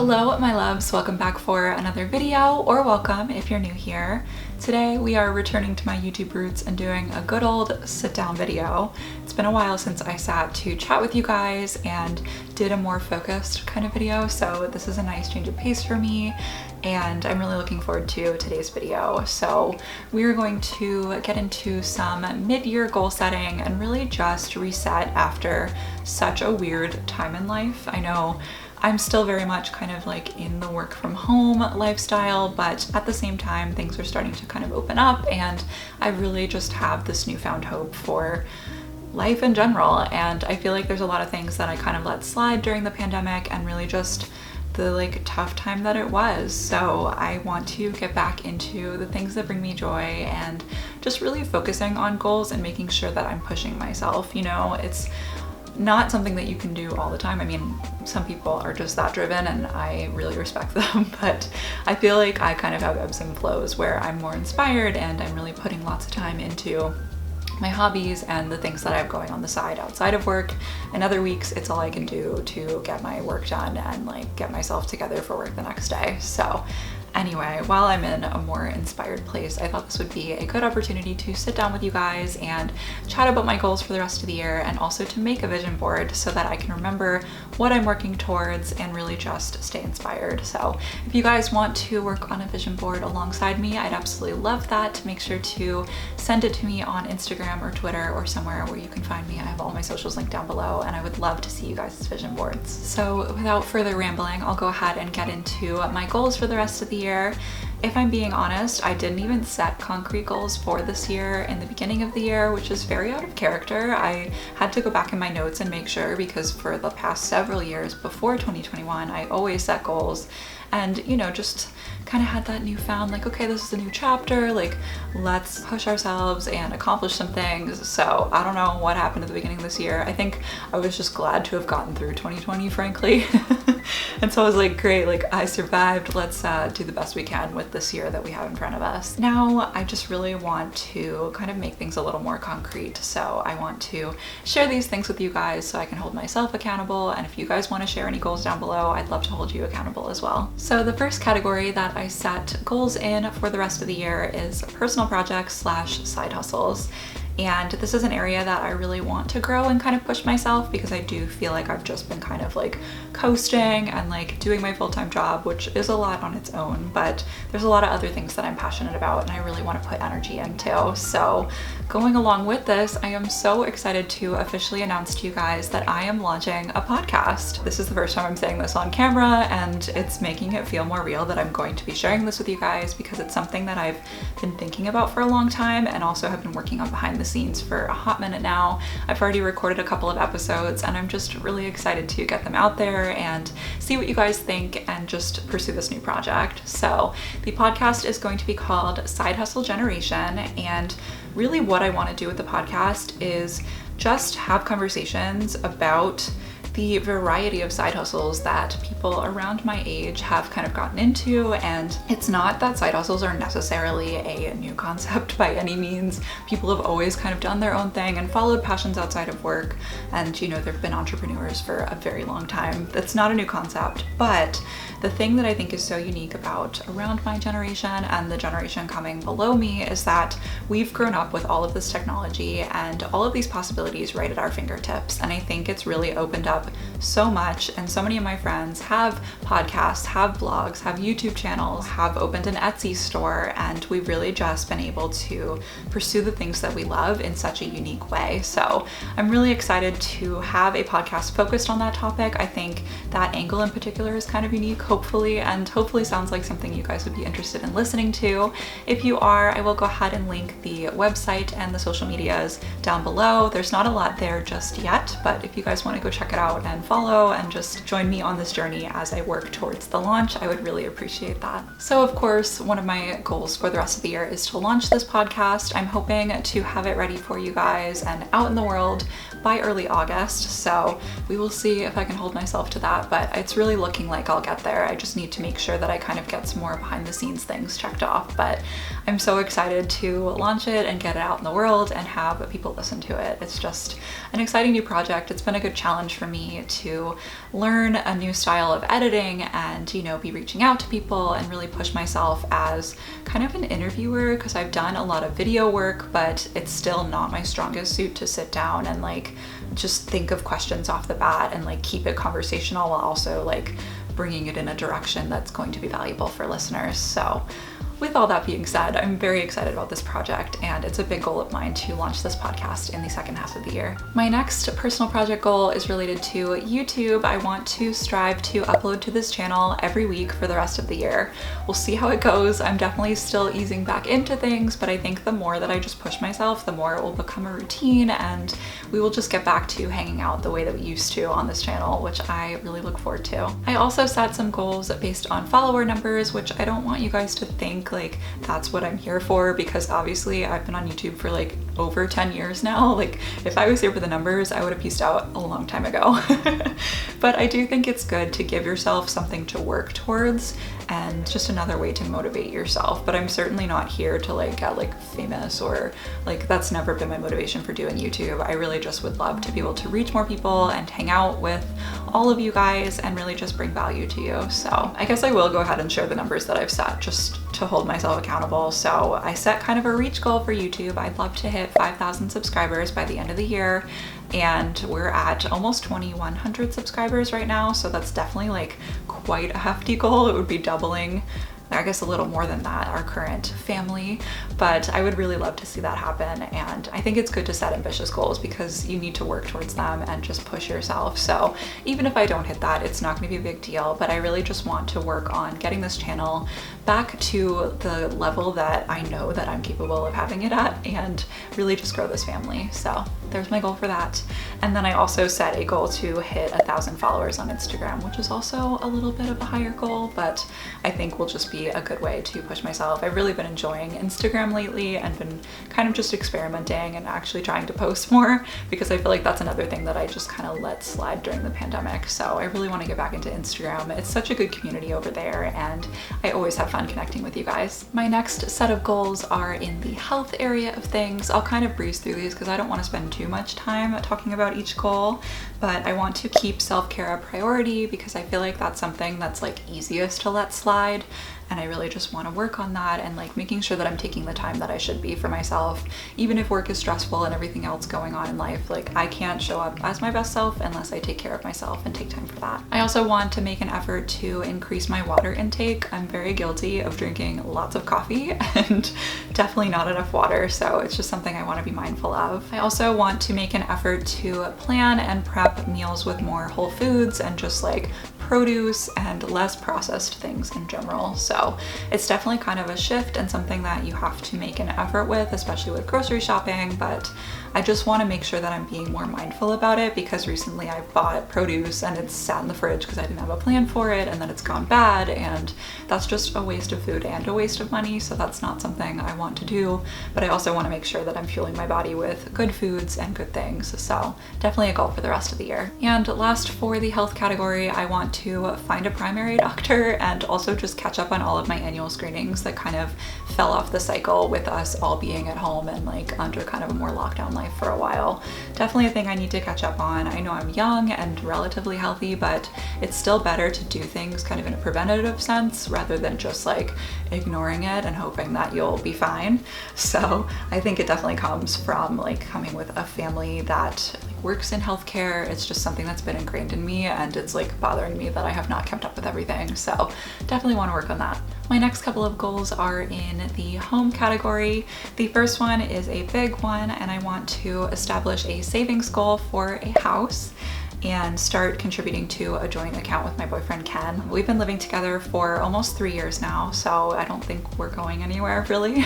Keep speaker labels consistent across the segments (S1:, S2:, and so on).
S1: Hello, my loves. Welcome back for another video, or welcome if you're new here. Today we are returning to my YouTube roots and doing a good old sit-down video. It's been a while since I sat to chat with you guys and did a more focused kind of video, so this is a nice change of pace for me and I'm really looking forward to today's video. So we're going to get into some mid-year goal setting and really just reset after such a weird time in life. I know I'm still very much kind of like in the work from home lifestyle, but at the same time things are starting to kind of open up and I really just have this newfound hope for life in general. And I feel like there's a lot of things that I kind of let slide during the pandemic and really just the tough time that it was. So I want to get back into the things that bring me joy and just really focusing on goals and making sure that I'm pushing myself. You know, it's not something that you can do all the time. I mean, some people are just that driven and I really respect them, but I feel like I kind of have ebbs and flows where I'm more inspired and I'm really putting lots of time into my hobbies and the things that I have going on the side outside of work. And other weeks, it's all I can do to get my work done and get myself together for work the next day. So anyway, while I'm in a more inspired place, I thought this would be a good opportunity to sit down with you guys and chat about my goals for the rest of the year and also to make a vision board so that I can remember what I'm working towards and really just stay inspired. So if you guys want to work on a vision board alongside me, I'd absolutely love that. Make sure to send it to me on Instagram or Twitter or somewhere where you can find me. I have all my socials linked down below and I would love to see you guys' vision boards. So without further rambling, I'll go ahead and get into my goals for the rest of the year. If I'm being honest, I didn't even set concrete goals for this year in the beginning of the year, which is very out of character. I had to go back in my notes and make sure, because for the past several years before 2021, I always set goals and, you know, just kind of had that newfound okay, this is a new chapter, let's push ourselves and accomplish some things. So I don't know what happened at the beginning of this year. I think I was just glad to have gotten through 2020, frankly. And so I was like, great, I survived. Let's do the best we can with this year that we have in front of us. Now I just really want to kind of make things a little more concrete. So I want to share these things with you guys so I can hold myself accountable. And if you guys want to share any goals down below, I'd love to hold you accountable as well. So the first category that I set goals in for the rest of the year is personal projects / side hustles. And this is an area that I really want to grow and kind of push myself, because I do feel like I've just been kind of coasting and doing my full-time job, which is a lot on its own, but there's a lot of other things that I'm passionate about and I really want to put energy into. So going along with this, I am so excited to officially announce to you guys that I am launching a podcast. This is the first time I'm saying this on camera and it's making it feel more real that I'm going to be sharing this with you guys, because it's something that I've been thinking about for a long time and also have been working on behind the scenes for a hot minute now. I've already recorded a couple of episodes and I'm just really excited to get them out there and see what you guys think and just pursue this new project. So the podcast is going to be called Side Hustle Generation, and really what I want to do with the podcast is just have conversations about the variety of side hustles that people around my age have kind of gotten into. And it's not that side hustles are necessarily a new concept by any means. People have always kind of done their own thing and followed passions outside of work. And you know, there've been entrepreneurs for a very long time. That's not a new concept, but the thing that I think is so unique about around my generation and the generation coming below me is that we've grown up with all of this technology and all of these possibilities right at our fingertips. And I think it's really opened up so much, and so many of my friends have podcasts, have blogs, have YouTube channels, have opened an Etsy store, and we've really just been able to pursue the things that we love in such a unique way. So I'm really excited to have a podcast focused on that topic. I think that angle in particular is kind of unique, hopefully sounds like something you guys would be interested in listening to. If you are, I will go ahead and link the website and the social medias down below. There's not a lot there just yet, but if you guys want to go check it out and follow and just join me on this journey as I work towards the launch, I would really appreciate that. So of course, one of my goals for the rest of the year is to launch this podcast. I'm hoping to have it ready for you guys and out in the world by early August. So we will see if I can hold myself to that, but it's really looking like I'll get there. I just need to make sure that I kind of get some more behind the scenes things checked off, but I'm so excited to launch it and get it out in the world and have people listen to it. It's just an exciting new project. It's been a good challenge for me to learn a new style of editing and, you know, be reaching out to people and really push myself as kind of an interviewer, because I've done a lot of video work, but it's still not my strongest suit to sit down and like just think of questions off the bat and like keep it conversational while also like bringing it in a direction that's going to be valuable for listeners. So with all that being said, I'm very excited about this project, and it's a big goal of mine to launch this podcast in the second half of the year. My next personal project goal is related to YouTube. I want to strive to upload to this channel every week for the rest of the year. We'll see how it goes. I'm definitely still easing back into things, but I think the more that I just push myself, the more it will become a routine, and we will just get back to hanging out the way that we used to on this channel, which I really look forward to. I also set some goals based on follower numbers, which I don't want you guys to think like that's what I'm here for, because obviously I've been on YouTube for like over 10 years now. Like if I was here for the numbers, I would have pieced out a long time ago. But I do think it's good to give yourself something to work towards and just another way to motivate yourself. But I'm certainly not here to like get like famous, or like that's never been my motivation for doing YouTube. I really just would love to be able to reach more people and hang out with all of you guys and really just bring value to you. So I guess I will go ahead and share the numbers that I've set just to hold myself accountable. So I set kind of a reach goal for YouTube. I'd love to hit 5,000 subscribers by the end of the year, and we're at almost 2,100 subscribers right now. So that's definitely like quite a hefty goal. It would be doubling, I guess a little more than that, our current family, but I would really love to see that happen. And I think it's good to set ambitious goals because you need to work towards them and just push yourself. So even if I don't hit that, it's not going to be a big deal, but I really just want to work on getting this channel back to the level that I know that I'm capable of having it at, and really just grow this family. So there's my goal for that. And then I also set a goal to hit 1,000 followers on Instagram, which is also a little bit of a higher goal, but I think will just be a good way to push myself. I've really been enjoying Instagram lately and been kind of just experimenting and actually trying to post more, because I feel like that's another thing that I just kind of let slide during the pandemic. So I really want to get back into Instagram. It's such a good community over there, and I always have fun connecting with you guys. My next set of goals are in the health area of things. I'll kind of breeze through these because I don't want to spend too much time talking about each goal, but I want to keep self-care a priority because I feel like that's something that's like easiest to let slide. And I really just want to work on that and like making sure that I'm taking the time that I should be for myself. Even if work is stressful and everything else going on in life, like I can't show up as my best self unless I take care of myself and take time for that. I also want to make an effort to increase my water intake. I'm very guilty of drinking lots of coffee and definitely not enough water. So it's just something I want to be mindful of. I also want to make an effort to plan and prep meals with more whole foods and just like produce and less processed things in general. So it's definitely kind of a shift and something that you have to make an effort with, especially with grocery shopping, but I just want to make sure that I'm being more mindful about it, because recently I've bought produce and it's sat in the fridge because I didn't have a plan for it, and then it's gone bad, and that's just a waste of food and a waste of money. So that's not something I want to do, but I also want to make sure that I'm fueling my body with good foods and good things. So definitely a goal for the rest of the year. And last, for the health category, I want to find a primary doctor and also just catch up on all of my annual screenings that kind of fell off the cycle with us all being at home and like under kind of a more lockdown life for a while. Definitely a thing I need to catch up on. I know I'm young and relatively healthy, but it's still better to do things kind of in a preventative sense rather than just like ignoring it and hoping that you'll be fine. So I think it definitely comes from like coming with a family that like works in healthcare. It's just something that's been ingrained in me, and it's like bothering me that I have not kept up with everything. So definitely want to work on that. My next couple of goals are in the home category. The first one is a big one, and I want to establish a savings goal for a house and start contributing to a joint account with my boyfriend Ken. We've been living together for almost 3 years now, so I don't think we're going anywhere really.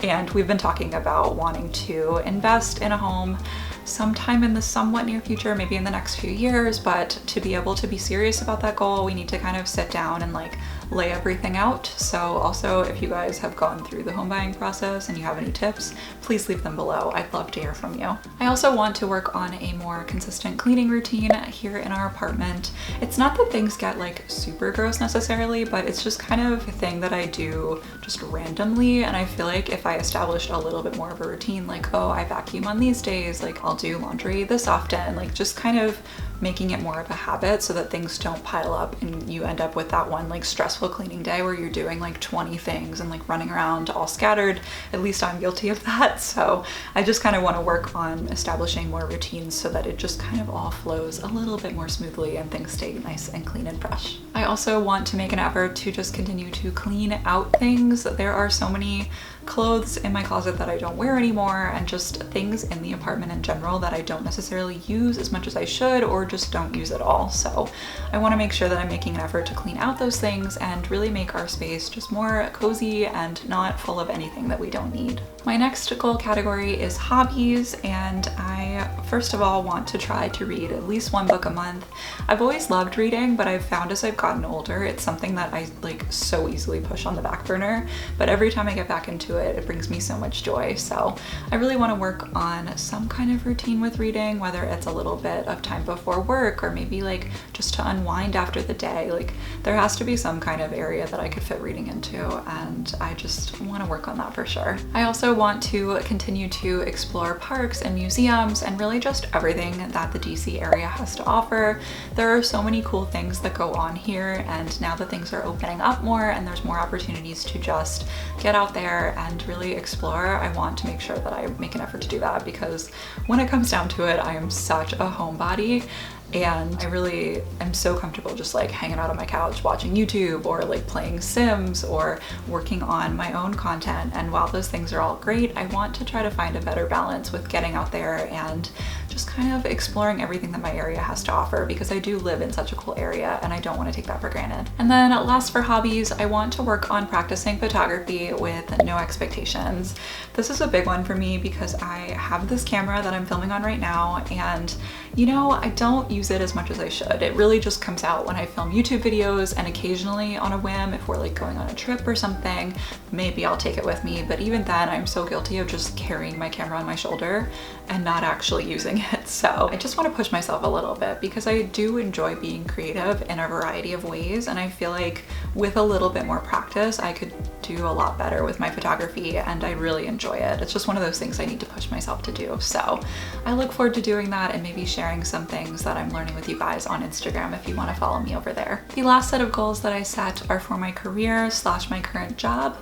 S1: And we've been talking about wanting to invest in a home sometime in the somewhat near future, maybe in the next few years, but to be able to be serious about that goal, we need to kind of sit down and like lay everything out. So also, if you guys have gone through the home buying process and you have any tips, please leave them below. I'd love to hear from you. I also want to work on a more consistent cleaning routine here in our apartment. It's not that things get like super gross necessarily, but it's just kind of a thing that I do just randomly. And I feel like if I established a little bit more of a routine, like, oh, I vacuum on these days, like I'll do laundry this often, like just kind of making it more of a habit so that things don't pile up and you end up with that one like stressful cleaning day where you're doing like 20 things and like running around all scattered. At least I'm guilty of that. So I just kind of want to work on establishing more routines so that it just kind of all flows a little bit more smoothly and things stay nice and clean and fresh. I also want to make an effort to just continue to clean out things. There are so many clothes in my closet that I don't wear anymore, and just things in the apartment in general that I don't necessarily use as much as I should or just don't use at all. So I want to make sure that I'm making an effort to clean out those things and really make our space just more cozy and not full of anything that we don't need. My next goal category is hobbies, and I first of all want to try to read at least one book a month. I've always loved reading, but I've found as I've gotten older, it's something that I like so easily push on the back burner, but every time I get back into it, it brings me so much joy. So I really want to work on some kind of routine with reading, whether it's a little bit of time before work or maybe like just to unwind after the day. Like there has to be some kind of area that I could fit reading into, and I just want to work on that for sure. I also want to continue to explore parks and museums and really just everything that the DC area has to offer. There are so many cool things that go on here, and now that things are opening up more and there's more opportunities to just get out there and really explore, I want to make sure that I make an effort to do that, because when it comes down to it, I am such a homebody. And I really am so comfortable just like hanging out on my couch watching YouTube or like playing Sims or working on my own content. And while those things are all great, I want to try to find a better balance with getting out there and just kind of exploring everything that my area has to offer, because I do live in such a cool area and I don't want to take that for granted. And then last, for hobbies, I want to work on practicing photography with no expectations. This is a big one for me because I have this camera that I'm filming on right now, and you know, I don't use it as much as I should. It really just comes out when I film YouTube videos, and occasionally on a whim, if we're like going on a trip or something, maybe I'll take it with me. But even then, I'm so guilty of just carrying my camera on my shoulder and not actually using it. So I just want to push myself a little bit, because I do enjoy being creative in a variety of ways. And I feel like with a little bit more practice, I could do a lot better with my photography, and I really enjoy it. It's just one of those things I need to push myself to do. So I look forward to doing that and maybe sharing some things that I'm learning with you guys on Instagram if you want to follow me over there. The last set of goals that I set are for my career / my current job.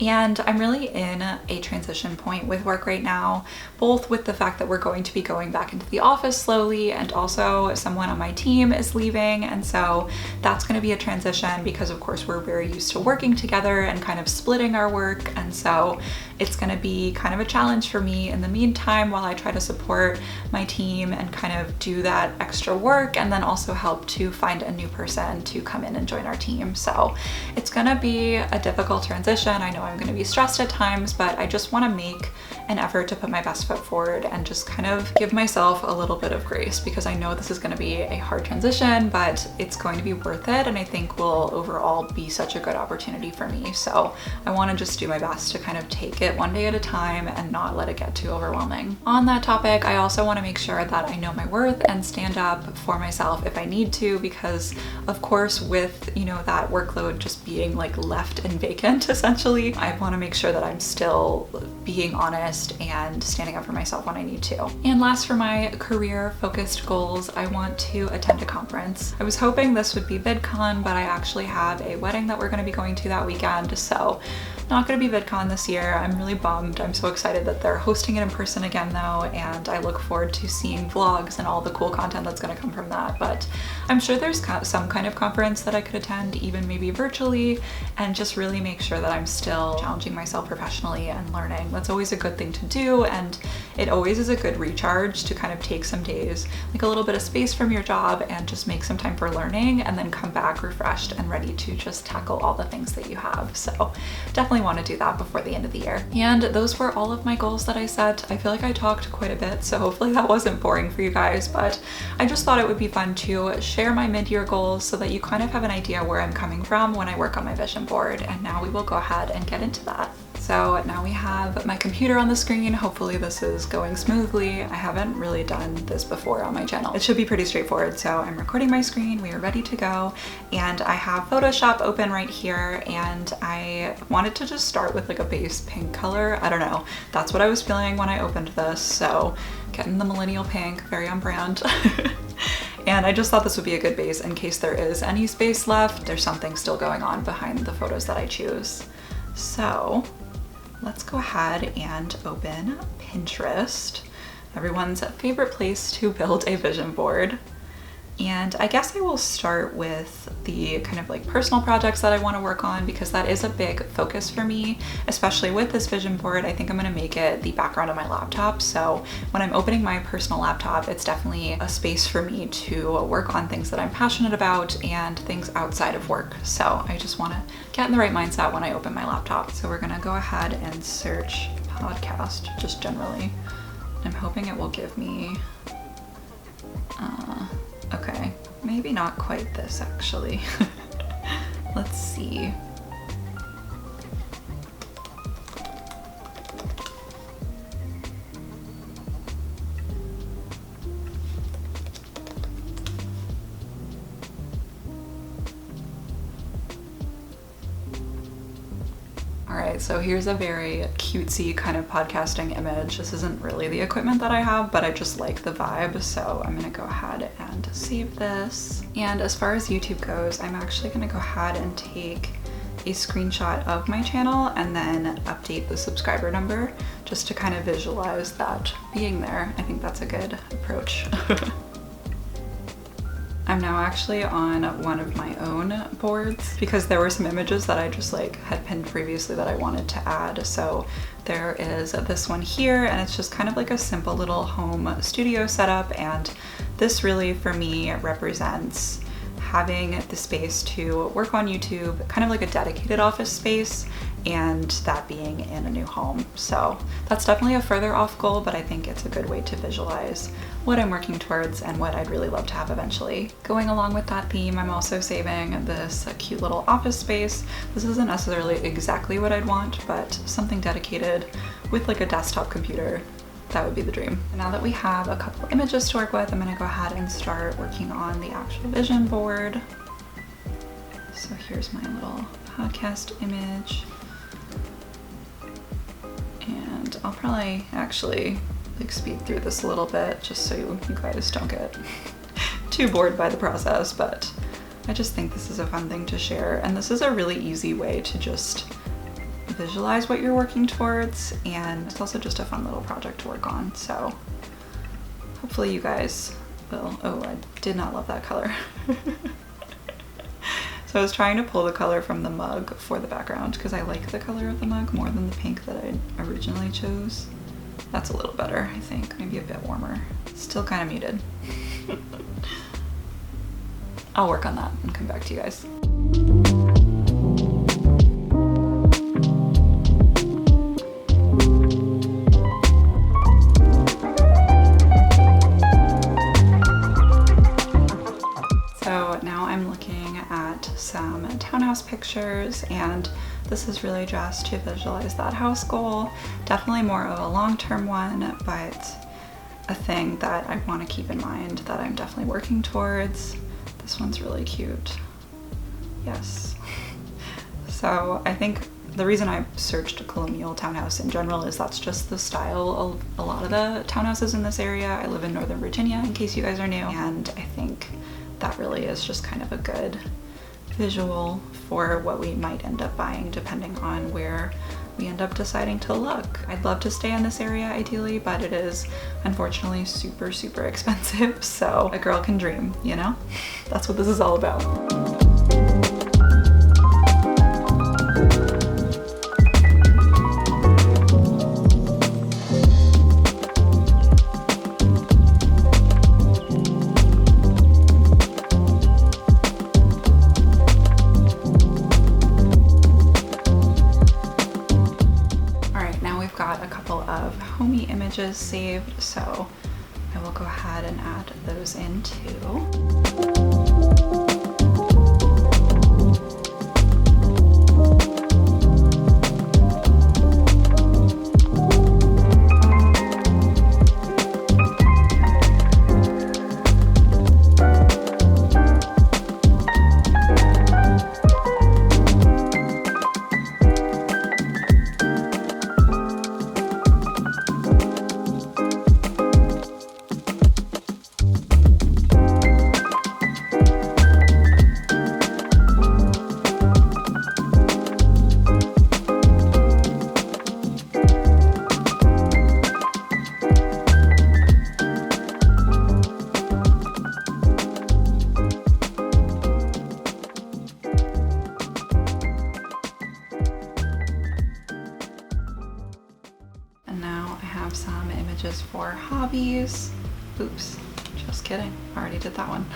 S1: And I'm really in a transition point with work right now, both with the fact that we're going to be going back into the office slowly, and also someone on my team is leaving. And so that's going to be a transition, because of course we're very used to working together and kind of splitting our work. And so it's going to be kind of a challenge for me in the meantime, while I try to support my team and kind of do that extra work, and then also help to find a new person to come in and join our team. So it's going to be a difficult transition. I know I'm going to be stressed at times, but I just want to make an effort to put my best foot forward and just kind of give myself a little bit of grace, because I know this is going to be a hard transition, but it's going to be worth it, and I think will overall be such a good opportunity for me. So I want to just do my best to kind of take it one day at a time and not let it get too overwhelming. On that topic, I also want to make sure that I know my worth and stand up for myself if I need to, because of course with, you know, that workload just being like left and vacant essentially, I want to make sure that I'm still being honest and standing up for myself when I need to. And last, for my career focused goals, I want to attend a conference. I was hoping this would be VidCon, but I actually have a wedding that we're going to be going to that weekend, so not going to be VidCon this year. I'm really bummed. I'm so excited that they're hosting it in person again though, and I look forward to seeing vlogs and all the cool content that's going to come from that. But I'm sure there's some kind of conference that I could attend, even maybe virtually, and just really make sure that I'm still challenging myself professionally and learning. That's always a good thing to do, and it always is a good recharge to kind of take some days, like a little bit of space from your job and just make some time for learning, and then come back refreshed and ready to just tackle all the things that you have. So definitely want to do that before the end of the year. And those were all of my goals that I set. I feel like I talked quite a bit, so hopefully that wasn't boring for you guys, but I just thought it would be fun to share my mid-year goals so that you kind of have an idea where I'm coming from when I work on my vision board. And now we will go ahead and get into that. So now we have my computer on the screen. Hopefully this is going smoothly. I haven't really done this before on my channel. It should be pretty straightforward. So I'm recording my screen, we are ready to go. And I have Photoshop open right here, and I wanted to just start with like a base pink color. I don't know, that's what I was feeling when I opened this. So getting the millennial pink, very on brand. And I just thought this would be a good base in case there is any space left. There's something still going on behind the photos that I choose. So let's go ahead and open Pinterest, everyone's favorite place to build a vision board. And I guess I will start with the kind of like personal projects that I want to work on, because that is a big focus for me, especially with this vision board. I think I'm going to make it the background of my laptop. So when I'm opening my personal laptop, it's definitely a space for me to work on things that I'm passionate about and things outside of work. So I just want to get in the right mindset when I open my laptop. So we're going to go ahead and search podcast just generally. I'm hoping it will give me okay, maybe not quite this actually. Let's see. Alright, so here's a very cutesy kind of podcasting image. This isn't really the equipment that I have, but I just like the vibe, so I'm gonna go ahead and save this. And as far as YouTube goes, I'm actually gonna go ahead and take a screenshot of my channel and then update the subscriber number just to kind of visualize that being there. I think that's a good approach. I'm now actually on one of my own boards because there were some images that I just like had pinned previously that I wanted to add. So there is this one here, and it's just kind of like a simple little home studio setup. And this really for me represents having the space to work on YouTube, kind of like a dedicated office space, and that being in a new home. So that's definitely a further off goal, but I think it's a good way to visualize what I'm working towards and what I'd really love to have eventually. Going along with that theme, I'm also saving this cute little office space. This isn't necessarily exactly what I'd want, but something dedicated with like a desktop computer. That would be the dream. And now that we have a couple images to work with, I'm gonna go ahead and start working on the actual vision board. So here's my little podcast image. And I'll probably actually like speed through this a little bit just so you guys don't get too bored by the process, but I just think this is a fun thing to share. And this is a really easy way to just visualize what you're working towards, and it's also just a fun little project to work on. So hopefully you guys will. Oh, I did not love that color. So I was trying to pull the color from the mug for the background because I like the color of the mug more than the pink that I originally chose. That's a little better, I think, maybe a bit warmer. Still kind of muted. I'll work on that and come back to you guys. Some townhouse pictures, and this is really just to visualize that house goal. Definitely more of a long-term one, but a thing that I want to keep in mind that I'm definitely working towards. This one's really cute. Yes. So I think the reason I searched a colonial townhouse in general is that's just the style of a lot of the townhouses in this area. I live in Northern Virginia, in case you guys are new, and I think that really is just kind of a good visual for what we might end up buying depending on where we end up deciding to look. I'd love to stay in this area ideally, but it is unfortunately super, super expensive. So a girl can dream, you know? That's what this is all about. images saved, so I will go ahead and add those in too. Some images for hobbies. Oops, just kidding. Already did that one.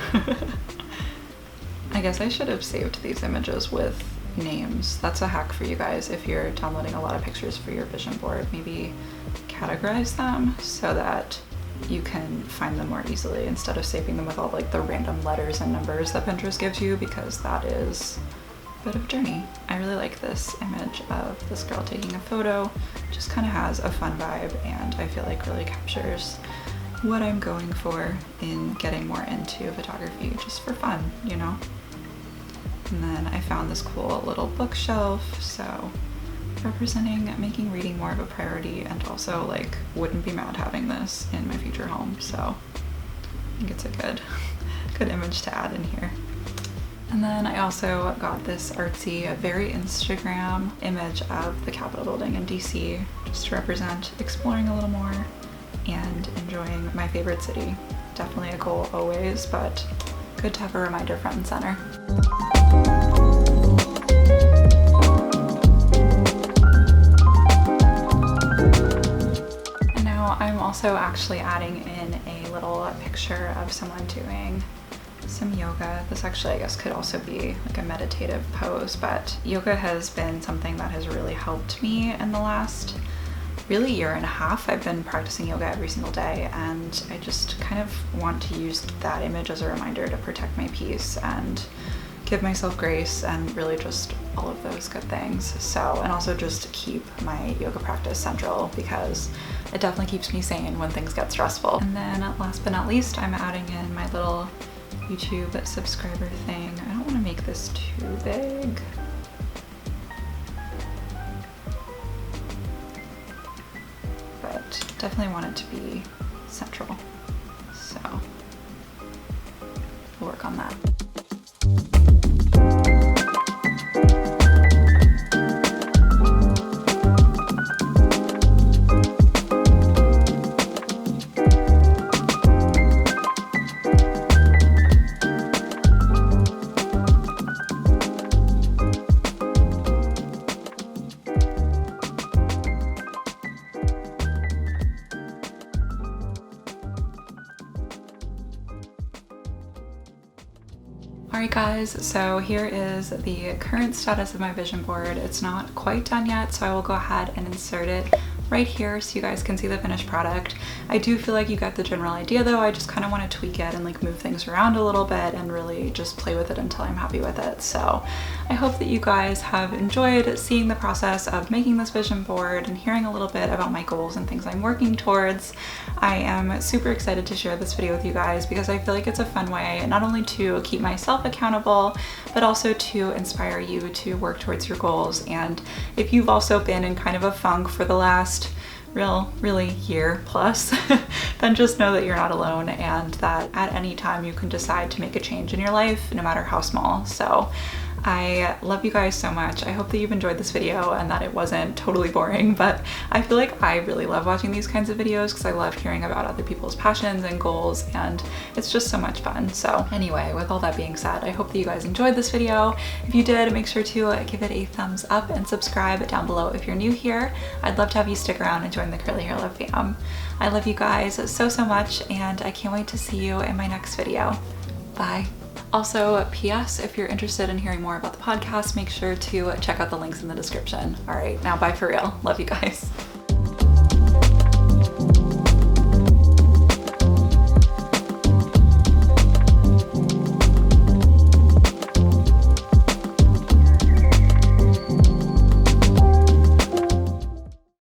S1: I guess I should have saved these images with names. That's a hack for you guys if you're downloading a lot of pictures for your vision board. Maybe categorize them so that you can find them more easily instead of saving them with all like the random letters and numbers that Pinterest gives you, because that is bit of a journey. I really like this image of this girl taking a photo. Just kind of has a fun vibe, and I feel like really captures what I'm going for in getting more into photography, just for fun, you know? And then I found this cool little bookshelf, so representing making reading more of a priority, and also like wouldn't be mad having this in my future home, so I think it's a good image to add in here. And then I also got this artsy, very Instagram image of the Capitol building in DC, just to represent exploring a little more and enjoying my favorite city. Definitely a goal always, but good to have a reminder front and center. And now I'm also actually adding in a little picture of someone doing some yoga. This actually I guess could also be like a meditative pose, but yoga has been something that has really helped me in the last really year and a half. I've been practicing yoga every single day, and I just kind of want to use that image as a reminder to protect my peace and give myself grace and really just all of those good things. So, and also just keep my yoga practice central, because it definitely keeps me sane when things get stressful. And then last but not least, I'm adding in my little YouTube subscriber thing. I don't want to make this too big. But definitely want it to be central. So we'll work on that. Alright guys, so here is the current status of my vision board. It's not quite done yet, so I will go ahead and insert it right here so you guys can see the finished product. I do feel like you got the general idea though. I just kind of want to tweak it and like move things around a little bit and really just play with it until I'm happy with it. So I hope that you guys have enjoyed seeing the process of making this vision board and hearing a little bit about my goals and things I'm working towards. I am super excited to share this video with you guys because I feel like it's a fun way not only to keep myself accountable, but also to inspire you to work towards your goals. And if you've also been in kind of a funk for the last really year plus, then just know that you're not alone and that at any time you can decide to make a change in your life, no matter how small. So I love you guys so much. I hope that you've enjoyed this video and that it wasn't totally boring, but I feel like I really love watching these kinds of videos because I love hearing about other people's passions and goals, and it's just so much fun. So anyway, with all that being said, I hope that you guys enjoyed this video. If you did, make sure to give it a thumbs up and subscribe down below if you're new here. I'd love to have you stick around and join the Curly Hair Love fam. I love you guys so much, and I can't wait to see you in my next video. Bye. Also, PS, if you're interested in hearing more about the podcast, make sure to check out the links in the description. All right, now bye for real. Love you guys.